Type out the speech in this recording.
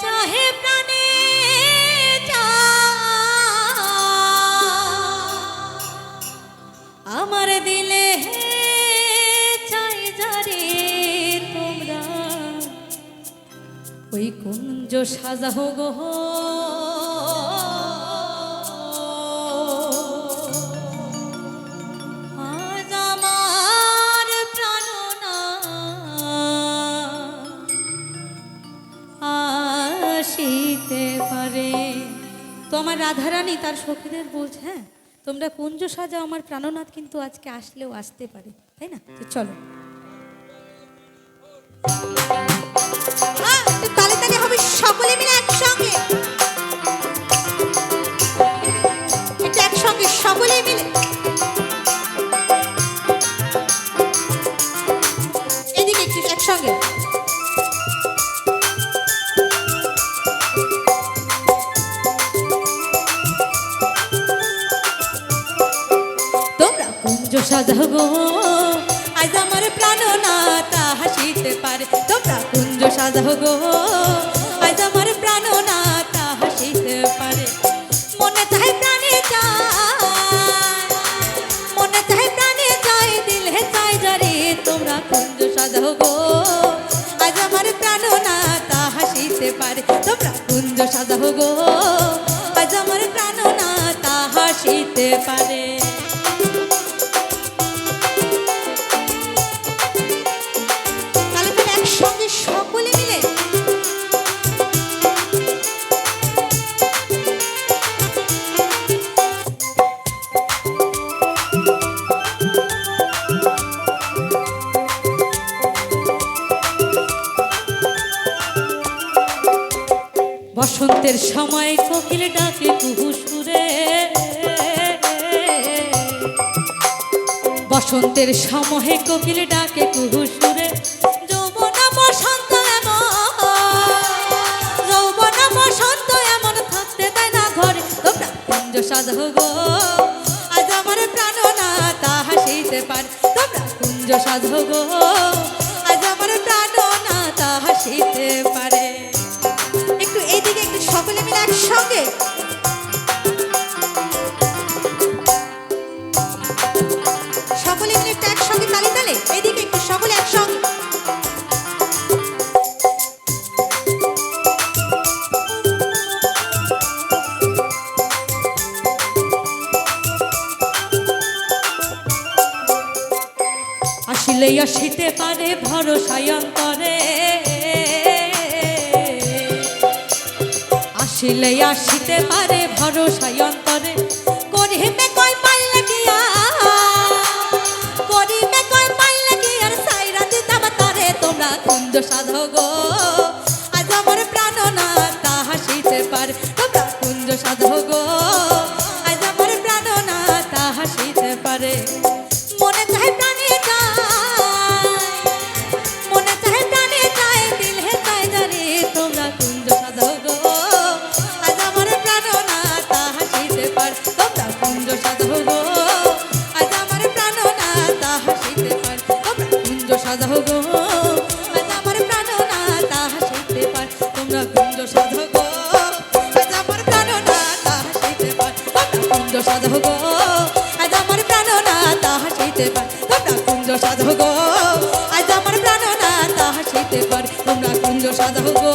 চাহে প্রাণে আমার দিলে চাই যারে তোমরা ওই কুঞ্জ সাজাও গো আজ আমার প্রাণনা আসিতে পারে। তো আমার রাধারানী তার সখীদের বলছে, হ্যাঁ তোমরা কুঞ্জ সাজাও, আমার প্রাণনাথ কিন্তু আজকে আসলেও আসতে পারে, তাই না? তো চলো তালে তালে হবে সকলে মিলে একসঙ্গে, এটা একসঙ্গে সকলে মিলে এদিকে একটু একসঙ্গে। তোমরা কুঞ্জ সাজাও গো আজ আমার প্রাণনাথ হাসিতে পারে। তোমরা কুঞ্জ সাজাও গো আজ আমার প্রাণনাথ হাসিতে পারে। মনে চাই প্রাণে চায়, মনে চাই প্রাণে চাই, দিলে চাই যারে তোমরা কুঞ্জ সাজাও গো আজ আমার প্রাণনাথ হাসিতে পারে। তোমরা কুঞ্জ সাজাও গো আজ আমার প্রাণনাথ হাসিতে পারে। একসঙ্গে সকলে মিলে বসন্তের সময় কোকিল ডাকে কুহু সুরে, বসন্তের সময় কোকিল ডাকে কুহু সুরে। যৌবনা বসন্ত এমন, যৌবনা বসন্ত এমন থাকতে দেয় না ঘরে। তোমরা কুঞ্জ সাজাও গো আজ আমার প্রাণনাথ হাসিতে পারে। তোমরা কুঞ্জ সাজাও গো আজ আমার প্রাণনাথ হাসিতে পারে। একটু এইদিকে একটু সকলে মিলে একসঙ্গে সকলে মিলে একটু একসঙ্গে তালে তালে এইদিকে একটু সকলে একসঙ্গে। আসিলে আসিতে পারে ভরসায় অন্তরে, আসিলে আসিতে পারে ভরসায় অন্তরে। করিবে কয় পাইলে গিয়া, করিবে কয় পাইলে গিয়া সাইরা দিতাম তারে। তোমরা কুঞ্জ সাজাও গো আজ আমার প্রাণনাথ হাসিতে পারে। তোমরা কুঞ্জ সাজাও গো আজ আমার প্রাণনাথ হাসিতে পারে। মনে চাই প্রাণে চায়, মনে চাই প্রাণে চায়, দিলে চাই জানি তোমরা কুঞ্জ সাজাও গো আজ আমার প্রাণনাথ হাসিতে পারে। তোমরা কুঞ্জ সাজাও গো আজ আমার প্রাণনাথ হাসিতে পারে। তোমরা কুঞ্জ সাজাও গো আজ আমার প্রাণনাথ হাসিতে পারে। তোমরা কুঞ্জ সাজাও গো আজ আমার প্রাণনাথ হাসিতে পারে। তোমরা কুঞ্জ সাজাও গো আজ আমার প্রাণনাথ হাসিতে পারে। তোমরা কুঞ্জ সাজাও গো আজ আমার প্রাণনাথ হাসিতে পারে। তোমরা কুঞ্জ সাজাও গো।